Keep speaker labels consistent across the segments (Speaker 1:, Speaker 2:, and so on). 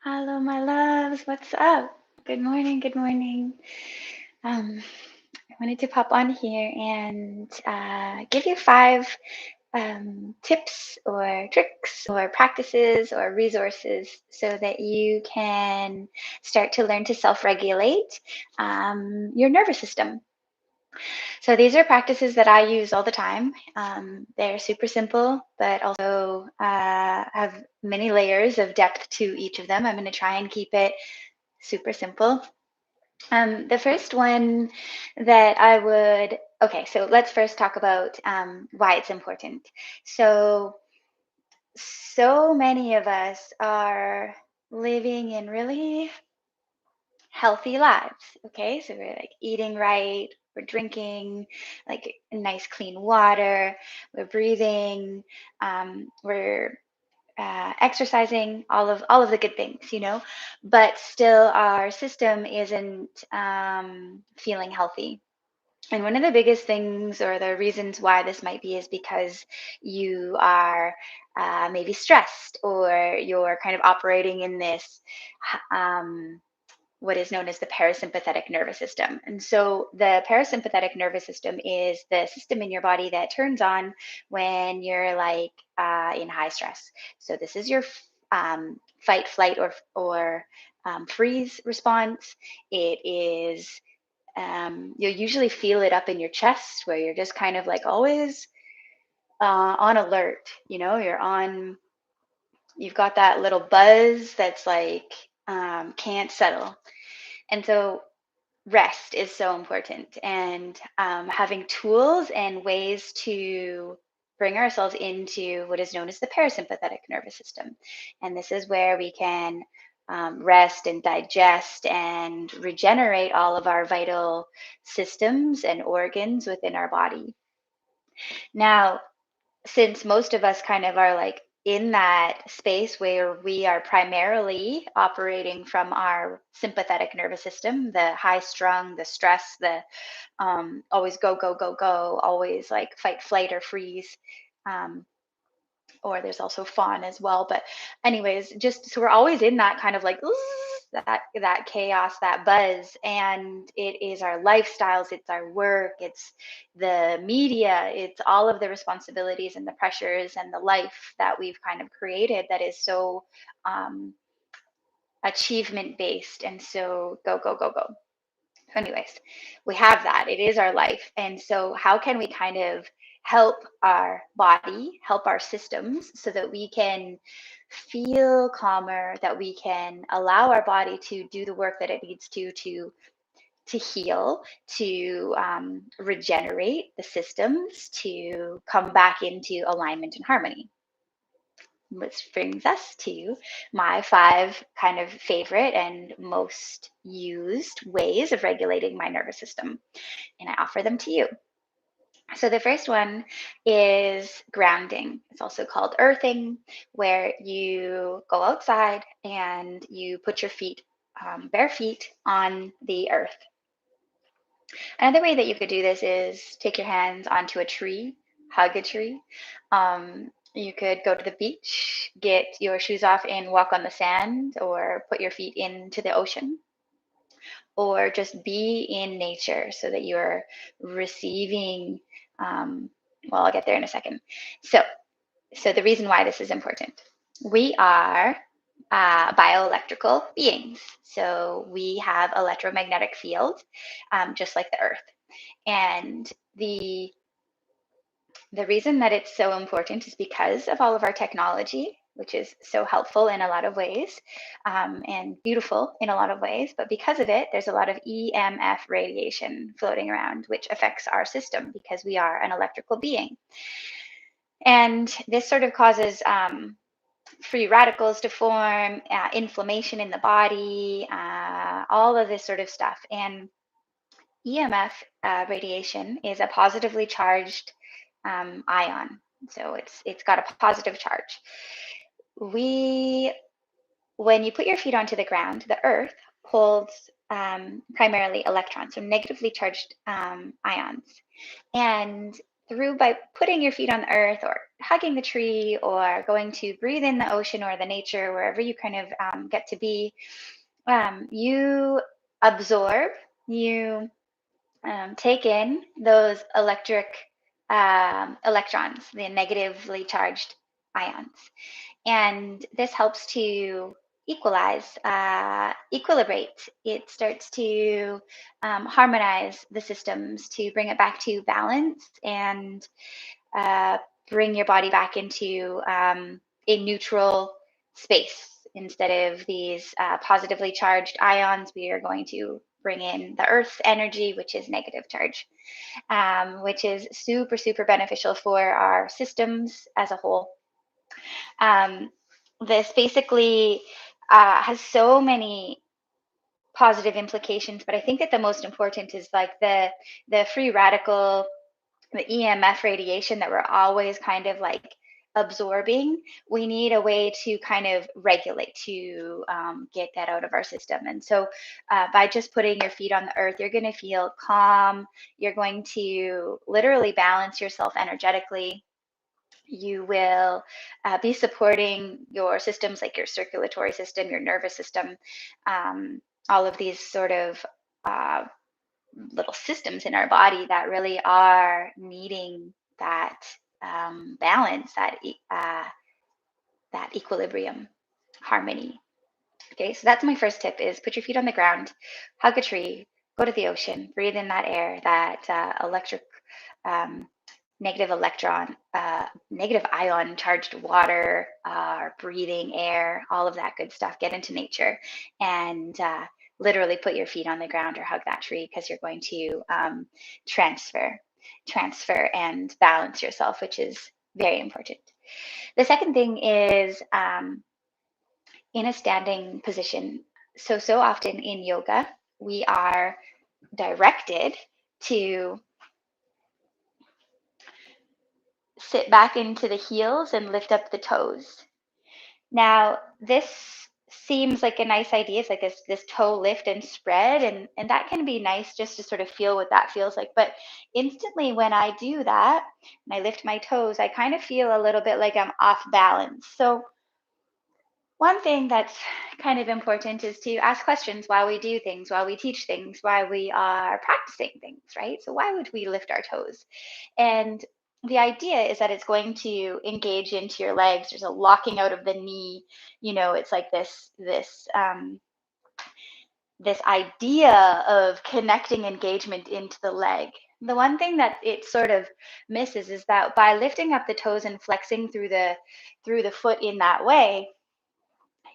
Speaker 1: Hello, my loves. What's up? Good morning. Good morning. I wanted to pop on here and give you 5 tips or tricks or practices or resources so that you can start to learn to self-regulate your nervous system. So these are practices that I use all the time. They're super simple, but also have many layers of depth to each of them. I'm going to try and keep it super simple. The first one that I would, okay, so let's first talk about why it's important. So many of us are living in really healthy lives. Okay, so we're like eating right, we're drinking like nice clean water, we're breathing, we're exercising, all of the good things, but still our system isn't feeling healthy. And one of the biggest things or the reasons why this might be is because you are maybe stressed, or you're kind of operating in this what is known as the parasympathetic nervous system. And so the parasympathetic nervous system is the system in your body that turns on when you're like in high stress. So this is your fight, flight, or freeze response. It is, you'll usually feel it up in your chest, where you're just kind of like always on alert. You've got that little buzz that's like can't settle. And so rest is so important, and having tools and ways to bring ourselves into what is known as the parasympathetic nervous system. And this is where we can rest and digest and regenerate all of our vital systems and organs within our body. Now, since most of us kind of are like in that space where we are primarily operating from our sympathetic nervous system, the high strung, the stress, the always go, go, go, go, always like fight, flight, or freeze. Um, or there's also fawn as well. But anyways, just so we're always in that kind of like that chaos, that buzz. And it is our lifestyles, it's our work, it's the media, it's all of the responsibilities and the pressures and the life that we've kind of created that is so achievement based, and so go, go, go, go. Anyways, we have that. It is our life. And so how can we kind of help our body, help our systems, so that we can feel calmer, that we can allow our body to do the work that it needs to heal, to regenerate the systems, to come back into alignment and harmony? Which brings us to my 5 kind of favorite and most used ways of regulating my nervous system, and I offer them to you. So the first one is grounding. It's also called earthing, where you go outside and you put your feet, bare feet, on the earth. Another way that you could do this is take your hands onto a tree, hug a tree. You could go to the beach, get your shoes off and walk on the sand, or put your feet into the ocean, or just be in nature so that you're receiving. Well, I'll get there in a second. So the reason why this is important: we are bioelectrical beings. So we have electromagnetic field, just like the earth. And the reason that it's so important is because of all of our technology, which is so helpful in a lot of ways, and beautiful in a lot of ways. But because of it, there's a lot of EMF radiation floating around, which affects our system because we are an electrical being. And this sort of causes free radicals to form, inflammation in the body, all of this sort of stuff. And EMF radiation is a positively charged ion. So it's got a positive charge. When you put your feet onto the ground, the earth holds primarily electrons, so negatively charged ions. And through by putting your feet on the earth or hugging the tree or going to breathe in the ocean or the nature, wherever you kind of get to be, you absorb, you take in those electrons, the negatively charged ions. And this helps to equalize, equilibrate. It starts to harmonize the systems to bring it back to balance and uh, bring your body back into a neutral space. Instead of these positively charged ions, we are going to bring in the earth energy, which is negative charge, which is super, super beneficial for our systems as a whole. This basically has so many positive implications, but I think that the most important is like the free radical, the EMF radiation that we're always kind of like absorbing. We need a way to kind of regulate, to get that out of our system. And so by just putting your feet on the earth, you're going to feel calm. You're going to literally balance yourself energetically. You will be supporting your systems like your circulatory system, your nervous system, all of these sort of uh, little systems in our body that really are needing that balance, that equilibrium, harmony. Okay, so that's my first tip: is put your feet on the ground, hug a tree, go to the ocean, breathe in that air, that electric, um, negative electron, negative ion charged water, breathing air, all of that good stuff. Get into nature and literally put your feet on the ground or hug that tree, because you're going to transfer and balance yourself, which is very important. The second thing is in a standing position. So often in yoga, we are directed to sit back into the heels and lift up the toes. Now, this seems like a nice idea. It's like this toe lift and spread, and that can be nice just to sort of feel what that feels like. But instantly when I do that and I lift my toes, I kind of feel a little bit like I'm off balance. So one thing that's kind of important is to ask questions while we do things, while we teach things, while we are practicing things, right? So why would we lift our toes? And the idea is that it's going to engage into your legs. There's a locking out of the knee. It's like this idea of connecting engagement into the leg. The one thing that it sort of misses is that by lifting up the toes and flexing through the foot in that way,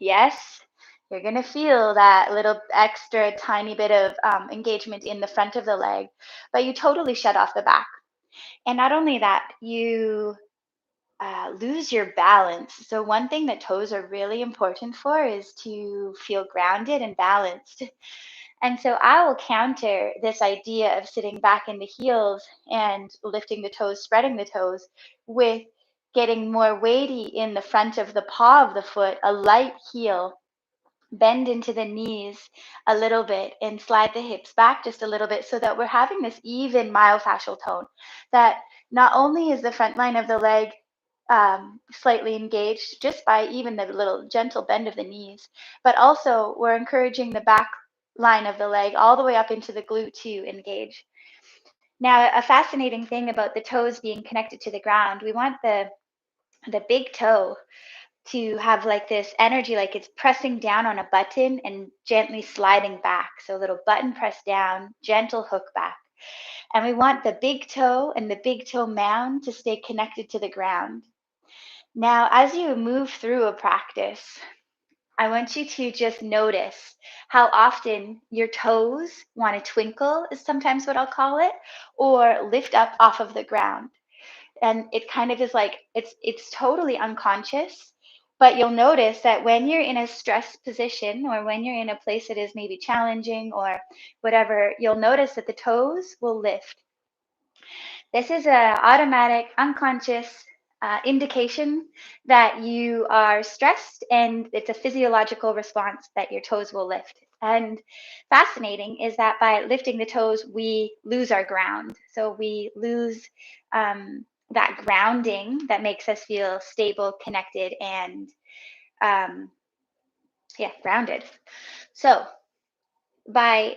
Speaker 1: yes, you're going to feel that little extra tiny bit of engagement in the front of the leg, but you totally shut off the back. And not only that, you lose your balance. So, one thing that toes are really important for is to feel grounded and balanced. And so, I will counter this idea of sitting back in the heels and lifting the toes, spreading the toes, with getting more weighty in the front of the paw of the foot, a light heel. Bend into the knees a little bit and slide the hips back just a little bit, so that we're having this even myofascial tone, that not only is the front line of the leg slightly engaged just by even the little gentle bend of the knees, but also we're encouraging the back line of the leg all the way up into the glute to engage. Now, a fascinating thing about the toes being connected to the ground, we want the big toe to have like this energy, like it's pressing down on a button and gently sliding back. So a little button press down, gentle hook back. And we want the big toe and the big toe mound to stay connected to the ground. Now, as you move through a practice, I want you to just notice how often your toes want to twinkle, is sometimes what I'll call it, or lift up off of the ground. And it kind of is like it's totally unconscious, but you'll notice that when you're in a stress position, or when you're in a place that is maybe challenging or whatever, you'll notice that the toes will lift. This is a automatic, unconscious indication that you are stressed, and it's a physiological response that your toes will lift. And fascinating is that by lifting the toes, we lose our ground. So we lose that grounding that makes us feel stable, connected, and grounded. So by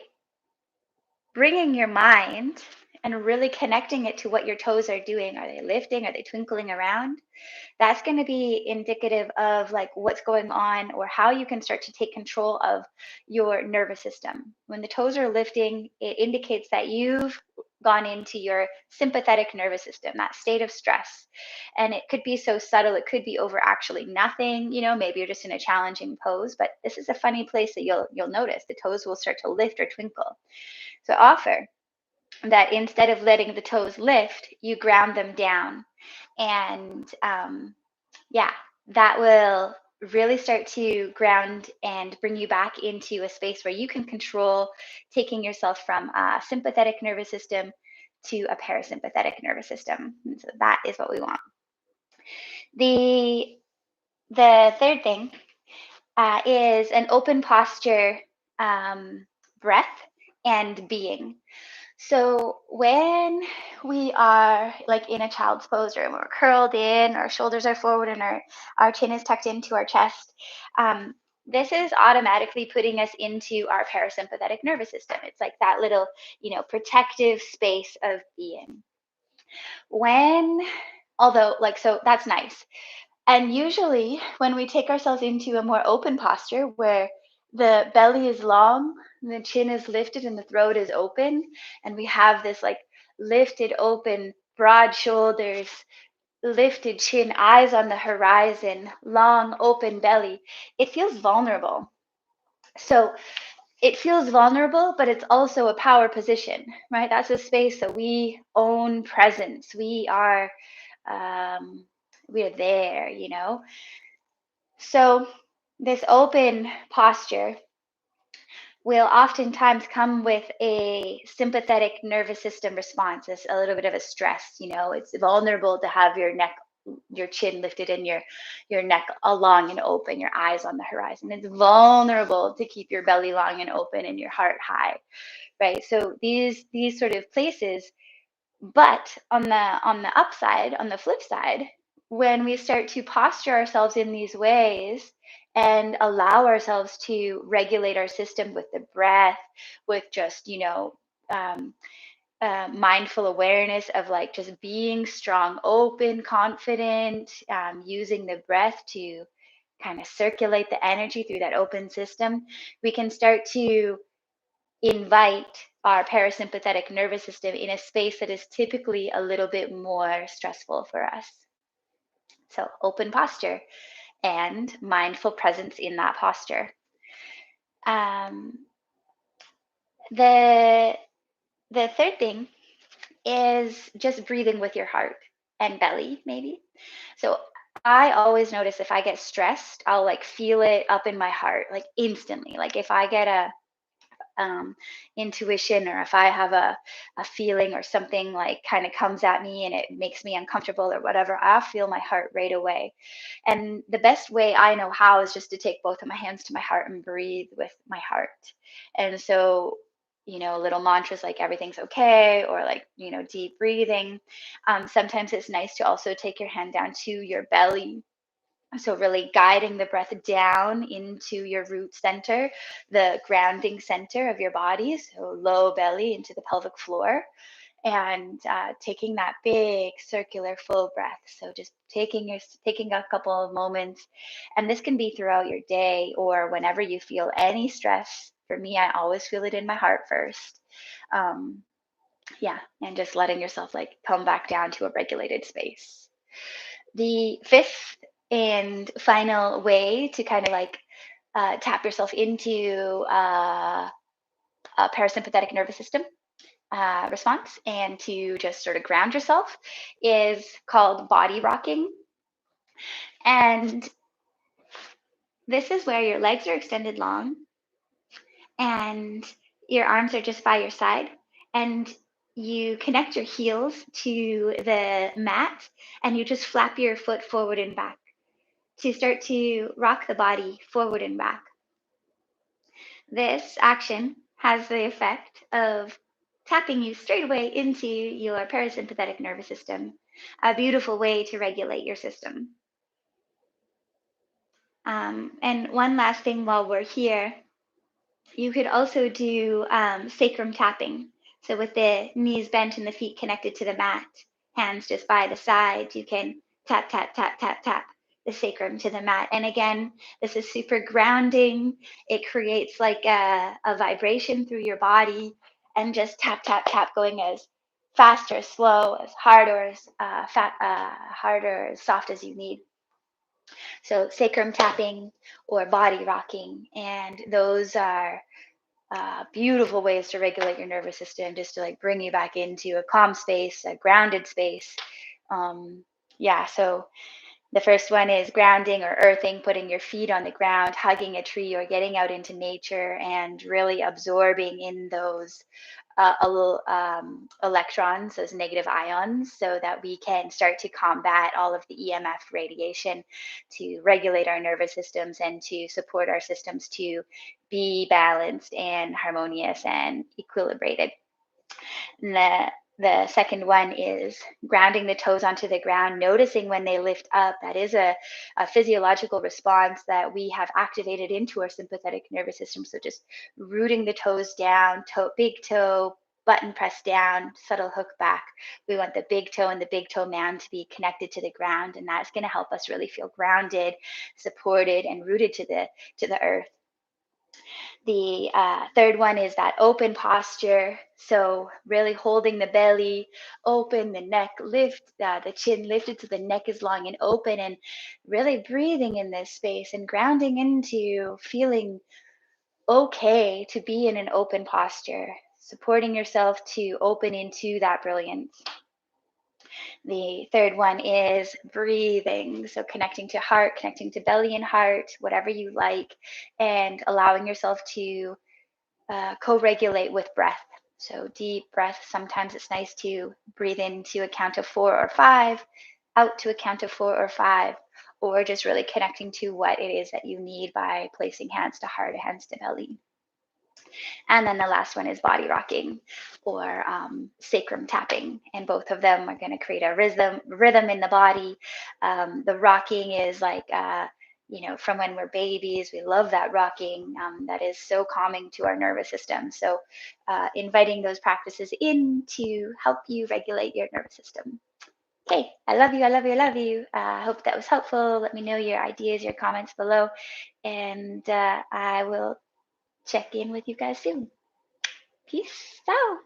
Speaker 1: bringing your mind and really connecting it to what your toes are doing, are they lifting? Are they twinkling around? That's going to be indicative of like what's going on or how you can start to take control of your nervous system. When the toes are lifting, it indicates that you've gone into your sympathetic nervous system, that state of stress. And it could be so subtle, it could be over actually nothing, maybe you're just in a challenging pose, but this is a funny place that you'll notice the toes will start to lift or twinkle. So offer that instead of letting the toes lift, you ground them down. And that will really start to ground and bring you back into a space where you can control taking yourself from a sympathetic nervous system to a parasympathetic nervous system. And so that is what we want. The third thing is an open posture, breath, and being. So when we are like in a child's pose, or when we're curled in, our shoulders are forward and our chin is tucked into our chest, this is automatically putting us into our parasympathetic nervous system. It's like that little, protective space of being. So that's nice. And usually when we take ourselves into a more open posture where the belly is long, the chin is lifted, and the throat is open, and we have this like lifted, open, broad shoulders, lifted chin, eyes on the horizon, long, open belly, it feels vulnerable. So it feels vulnerable, but it's also a power position, right? That's a space that we own presence. We are there, So this open posture will oftentimes come with a sympathetic nervous system response. It's a little bit of a stress, it's vulnerable to have your chin lifted and your neck long and open, your eyes on the horizon. It's vulnerable to keep your belly long and open and your heart high, right? So these sort of places. But on the upside, on the flip side, when we start to posture ourselves in these ways and allow ourselves to regulate our system with the breath, with just, mindful awareness of like just being strong, open, confident, using the breath to kind of circulate the energy through that open system, we can start to invite our parasympathetic nervous system in a space that is typically a little bit more stressful for us. So open posture and mindful presence in that posture. The third thing is just breathing with your heart and belly, maybe. So I always notice if I get stressed, I'll like feel it up in my heart, like instantly. Like if I get a intuition, or if I have a feeling or something like kind of comes at me and it makes me uncomfortable or whatever, I'll feel my heart right away. And the best way I know how is just to take both of my hands to my heart and breathe with my heart. And so, little mantras like everything's okay, or like, deep breathing. Sometimes it's nice to also take your hand down to your belly. So really guiding the breath down into your root center, the grounding center of your body. So low belly into the pelvic floor, and taking that big circular full breath. So just taking a couple of moments, and this can be throughout your day or whenever you feel any stress. For me, I always feel it in my heart first. And just letting yourself like come back down to a regulated space. The fifth and final way to kind of like tap yourself into a parasympathetic nervous system response and to just sort of ground yourself is called body rocking. And this is where your legs are extended long and your arms are just by your side, and you connect your heels to the mat and you just flap your foot forward and back to start to rock the body forward and back. This action has the effect of tapping you straight away into your parasympathetic nervous system, a beautiful way to regulate your system. And one last thing while we're here, you could also do sacrum tapping. So with the knees bent and the feet connected to the mat, hands just by the side, you can tap, tap, tap, tap, tap the sacrum to the mat. And again, this is super grounding. It creates like a vibration through your body, and just tap, tap, tap, going as fast or slow, as hard or as hard or as soft as you need. So sacrum tapping or body rocking, and those are beautiful ways to regulate your nervous system, just to like bring you back into a calm space, a grounded space. Yeah, so the first one is grounding or earthing, putting your feet on the ground, hugging a tree, or getting out into nature and really absorbing in those electrons, those negative ions, so that we can start to combat all of the EMF radiation to regulate our nervous systems and to support our systems to be balanced and harmonious and equilibrated. And the second one is grounding the toes onto the ground, noticing when they lift up. That is a physiological response that we have activated into our sympathetic nervous system. So just rooting the toes down, big toe, button press down, subtle hook back. We want the big toe and the big toe mound to be connected to the ground, and that's going to help us really feel grounded, supported, and rooted to the earth. The third one is that open posture. So really holding the belly open, the neck lift, the chin lifted so the neck is long and open, and really breathing in this space and grounding into feeling okay to be in an open posture, supporting yourself to open into that brilliance. The third one is breathing. So connecting to heart, connecting to belly and heart, whatever you like, and allowing yourself to co-regulate with breath. So deep breath. Sometimes it's nice to breathe in to a count of 4 or 5, out to a count of 4 or 5, or just really connecting to what it is that you need by placing hands to heart, hands to belly. And then the last one is body rocking or sacrum tapping. And both of them are going to create a rhythm in the body. The rocking is like, from when we're babies, we love that rocking. That is so calming to our nervous system. So inviting those practices in to help you regulate your nervous system. Okay, I love you, I love you, I love you. I hope that was helpful. Let me know your ideas, your comments below, and I will check in with you guys soon. Peace out.